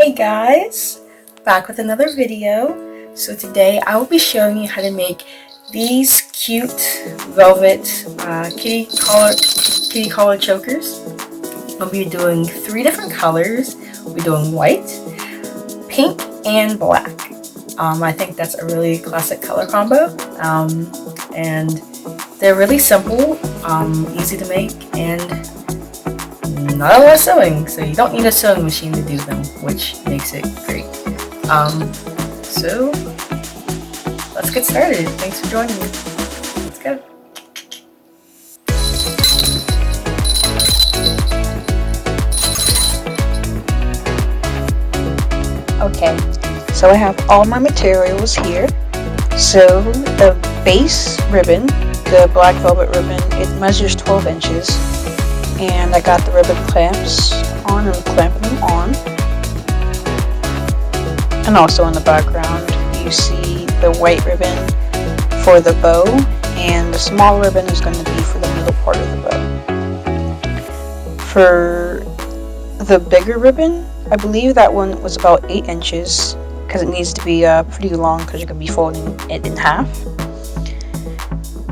Hey guys, back with another video. So today I will be showing you how to make these cute velvet kitty collar chokers. I'll be doing 3 different colors. We'll be doing white, pink, and black. I think that's a really classic color combo, and they're really simple, easy to make, and not a lot of sewing, so you don't need a sewing machine to do them, which makes it great. So let's get started. Thanks for joining me. Let's go. Okay, so I have all my materials here. So the base ribbon, the black velvet ribbon, it measures 12 inches. And I got the ribbon clamps on and clamping them on. And also in the background you see the white ribbon for the bow, and the small ribbon is going to be for the middle part of the bow. For the bigger ribbon, I believe that one was about 8 inches because it needs to be pretty long because you're going to be folding it in half.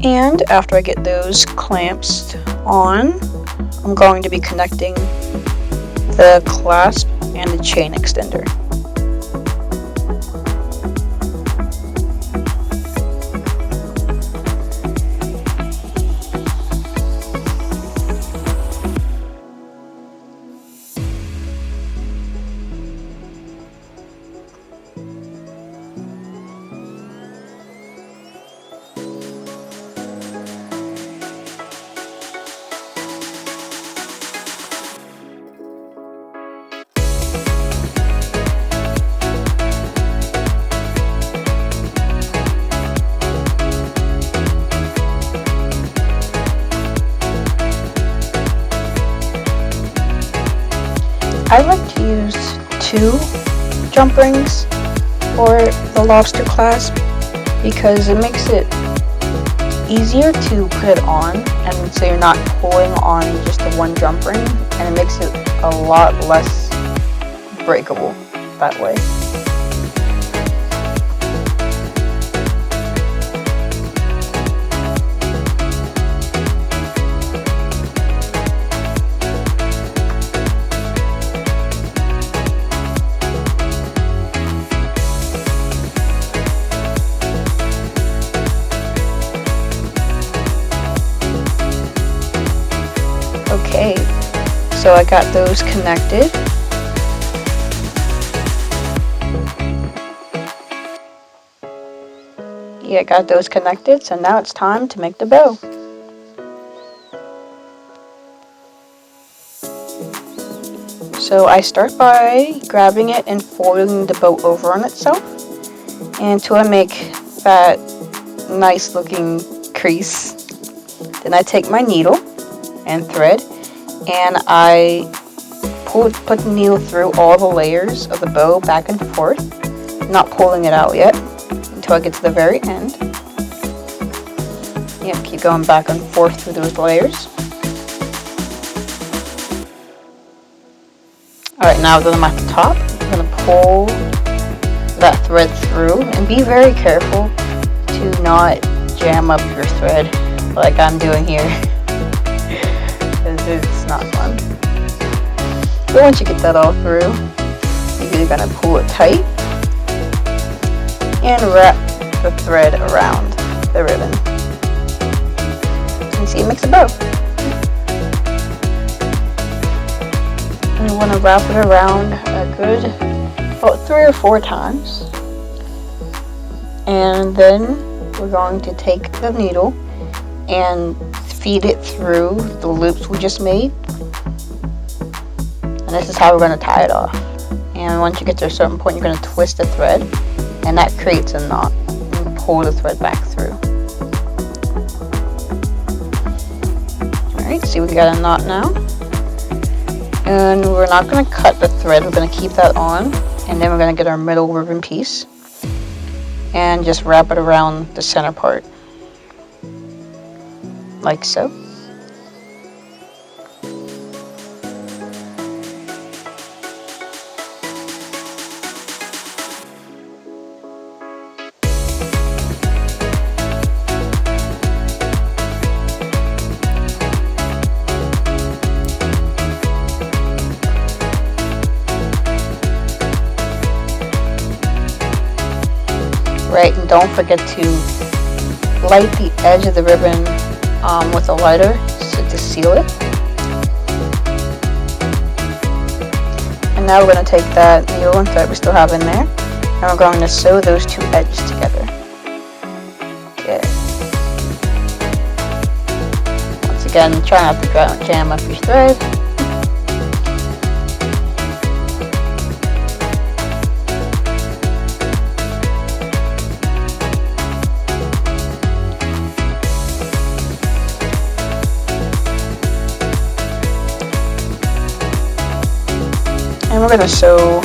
And after I get those clamps on, I'm going to be connecting the clasp and the chain extender. I like to use 2 jump rings for the lobster clasp because it makes it easier to put it on, and so you're not pulling on just the 1 jump ring, and it makes it a lot less breakable that way. Okay, so I got those connected. Yeah, I got those connected, so now it's time to make the bow. So I start by grabbing it and folding the bow over on itself until I make that nice looking crease. Then I take my needle and thread, and I put the needle through all the layers of the bow back and forth, not pulling it out yet until I get to the very end. Yep, keep going back and forth through those layers. Alright, now that I'm at the top, I'm going to pull that thread through, and be very careful to not jam up your thread like I'm doing here. It's not fun. But once you get that all through, you're going to pull it tight and wrap the thread around the ribbon. So you see, it makes a bow. And you want to wrap it around a good about 3 or 4 times. And then we're going to take the needle and feed it through the loops we just made, and this is how we're going to tie it off. And once you get to a certain point, you're going to twist the thread, and that creates a knot, and pull the thread back through. Alright, see, we got a knot now, and we're not going to cut the thread, we're going to keep that on, and then we're going to get our middle ribbon piece and just wrap it around the center part like so. don't forget to light the edge of the ribbon with a lighter to seal it. And now we're going to take that needle and thread we still have in there, and we're going to sew those two edges together. Okay. Once again, try not to jam up your thread. And we're going to sew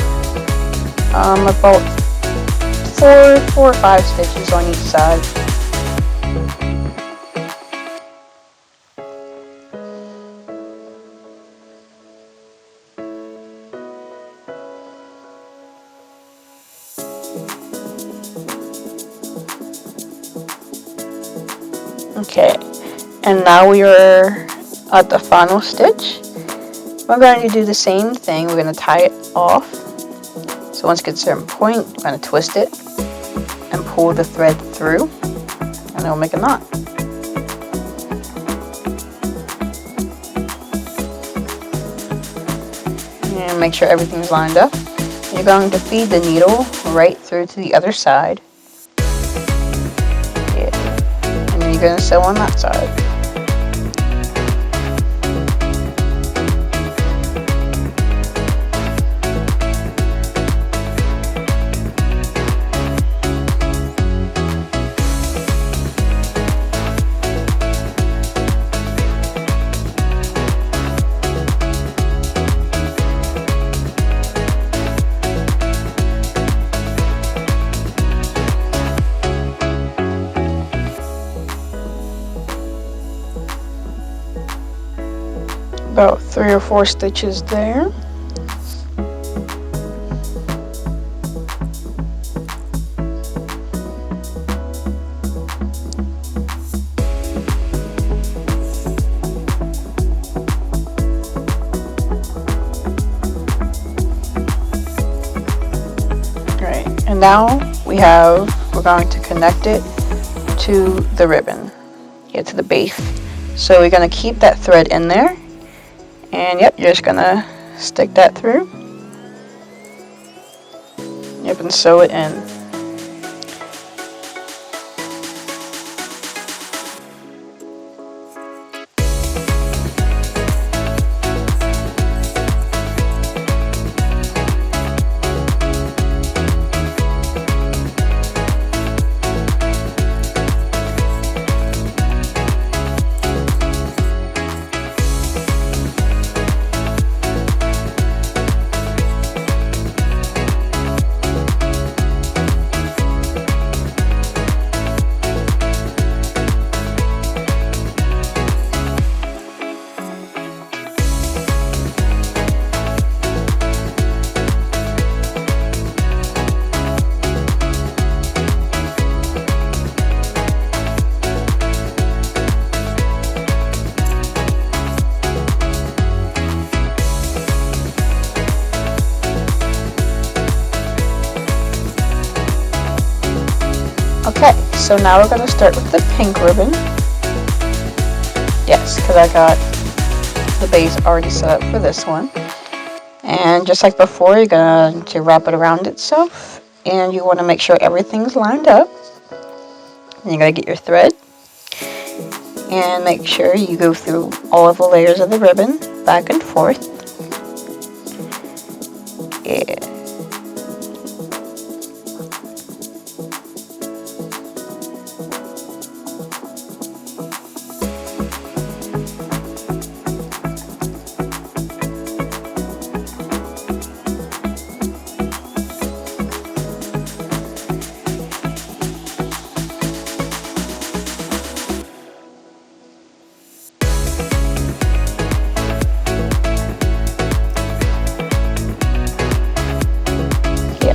about 4 or 5 stitches on each side. Okay, and now we are at the final stitch. We're going to do the same thing. We're going to tie it off. So once it gets to a certain point, we're going to twist it and pull the thread through, and it'll make a knot. And make sure everything's lined up. You're going to feed the needle right through to the other side. Yeah. And then you're going to sew on that side. About 3 or 4 stitches there. Great. And now we're going to connect it to the ribbon, to the base. So we're going to keep that thread in there. And yep, you're just gonna stick that through. Yep, and sew it in. Okay, so now we're going to start with the pink ribbon. Yes, because I got the base already set up for this one. And just like before, you're going to wrap it around itself. And you want to make sure everything's lined up. And you're going to get your thread. And make sure you go through all of the layers of the ribbon, back and forth. Yeah.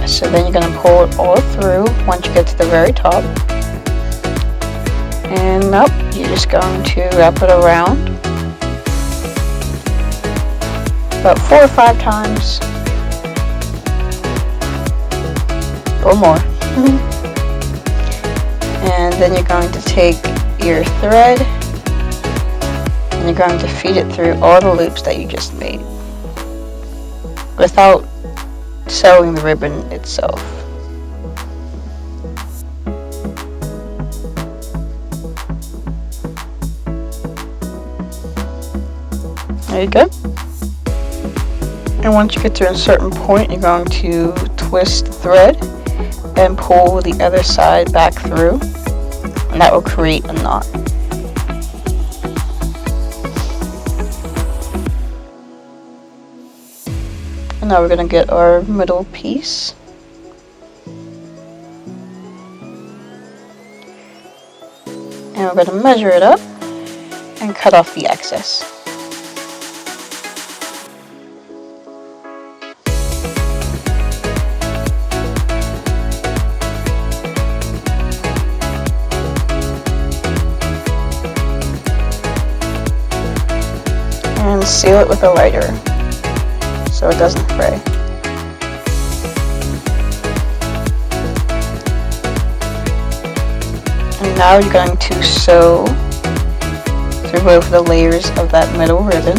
So then you're going to pull it all through once you get to the very top. And up, you're just going to wrap it around about 4 or 5 times or more. And then you're going to take your thread and you're going to feed it through all the loops that you just made without sewing the ribbon itself. There you go. And once you get to a certain point, you're going to twist the thread and pull the other side back through, and that will create a knot. And now we're going to get our middle piece. And we're going to measure it up and cut off the excess. And seal it with a lighter so it doesn't fray. And now you're going to sew through both the layers of that middle ribbon.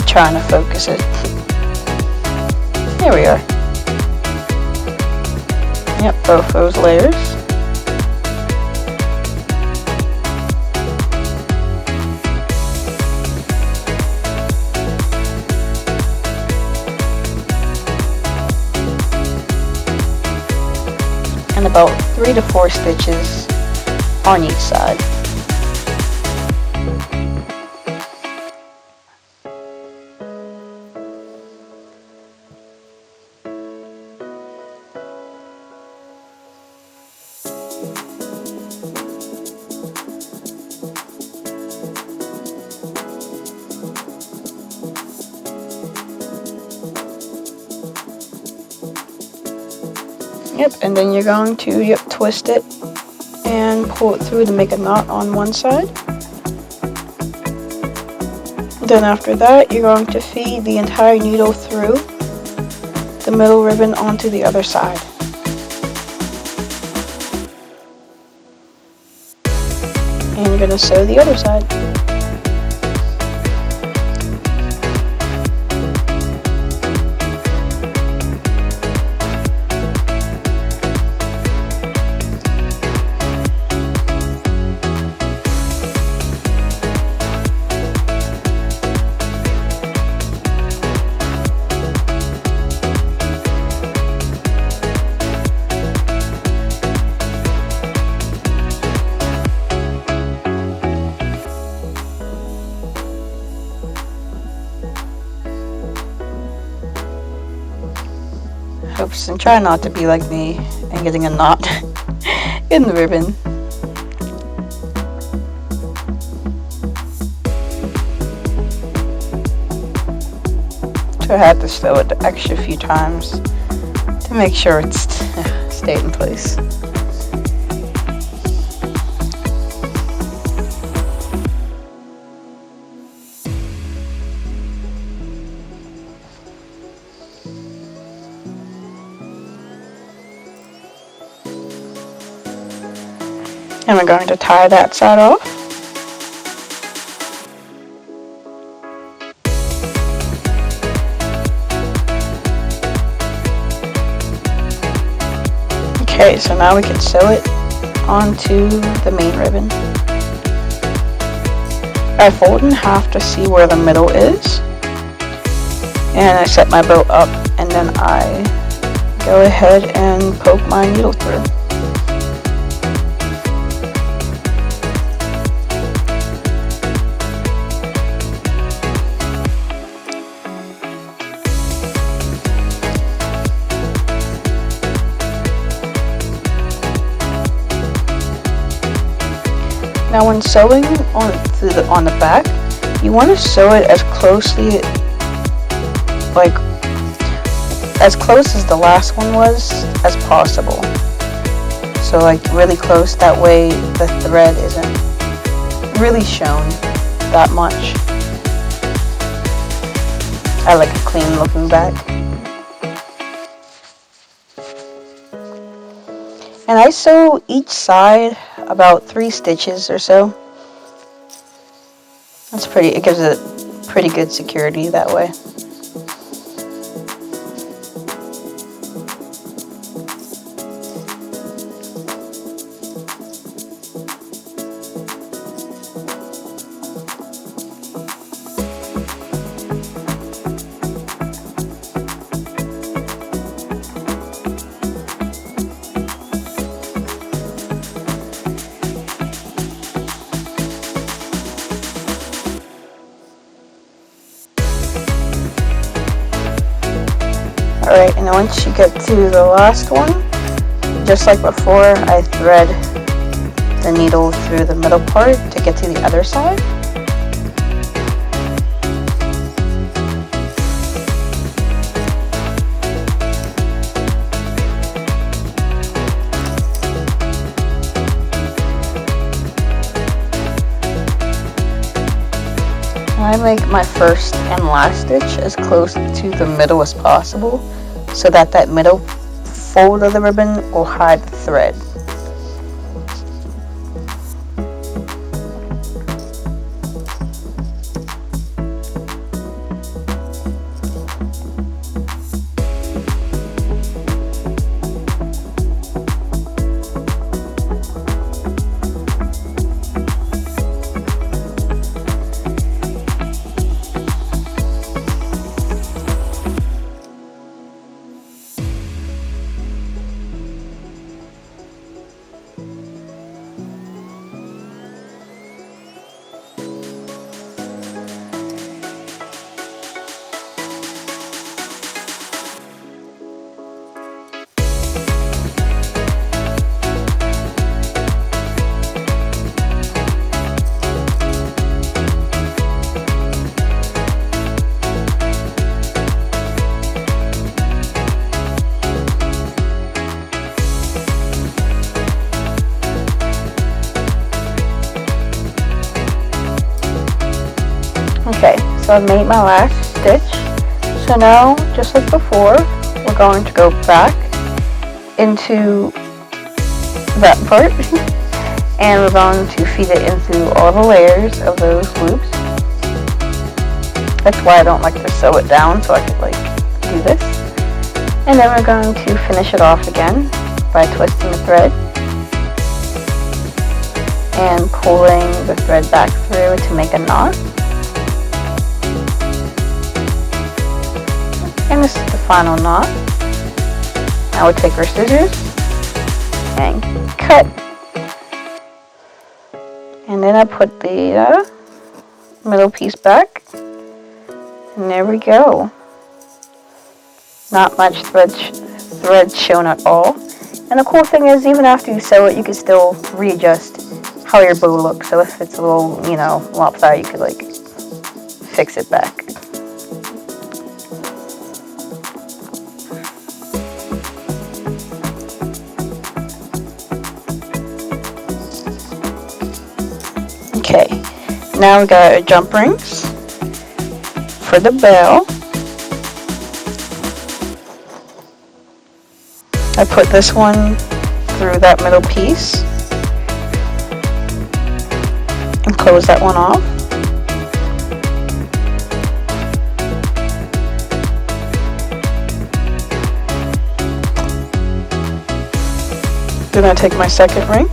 Trying to focus it. Here we are. Yep, both those layers. And about 3 to 4 stitches on each side. Yep, and then you're going to twist it and pull it through to make a knot on one side. Then after that, you're going to feed the entire needle through the middle ribbon onto the other side. And you're going to sew the other side. Oops, and try not to be like me and getting a knot in the ribbon. So I had to sew it the extra few times to make sure it's stayed in place. And we're going to tie that side off. Okay, so now we can sew it onto the main ribbon. I fold in half to see where the middle is. And I set my bow up, and then I go ahead and poke my needle through. Now when sewing on the back, you want to sew it as closely, like as close as the last one was as possible. So like really close, that way the thread isn't really shown that much. I like a clean looking back. And I sew each side about 3 stitches or so. That's pretty, it gives it pretty good security that way. Alright, and once you get to the last one, just like before, I thread the needle through the middle part to get to the other side. I make my first and last stitch as close to the middle as possible so that that middle fold of the ribbon will hide the thread. Okay, so I've made my last stitch. So now, just like before, we're going to go back into that part and we're going to feed it into all the layers of those loops. That's why I don't like to sew it down, so I could like do this. And then we're going to finish it off again by twisting the thread and pulling the thread back through to make a knot. And this is the final knot. Now we'll take our scissors and cut. And then I put the middle piece back. And there we go. Not much thread shown at all. And the cool thing is, even after you sew it, you can still readjust how your bow looks. So if it's a little, lopsided, you could like fix it back. Okay, now we got our jump rings for the bell. I put this one through that middle piece and close that one off. Then I take my second ring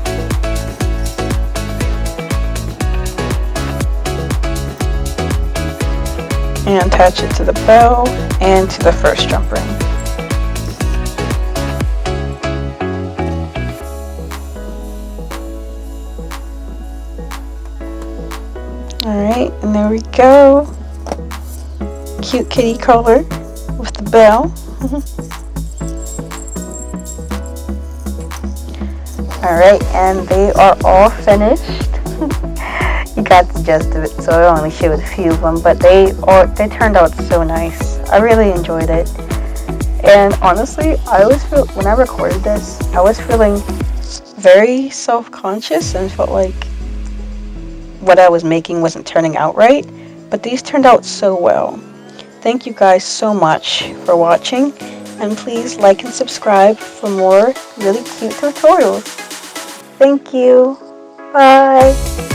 and attach it to the bell and to the first jump ring. Alright, and there we go. Cute kitty color with the bell. Alright, and they are all finished. You got the gist of it, so I only showed a few of them, but they turned out so nice. I really enjoyed it. And honestly, when I recorded this, I was feeling very self-conscious and felt like what I was making wasn't turning out right, but these turned out so well. Thank you guys so much for watching, and please like and subscribe for more really cute tutorials. Thank you. Bye.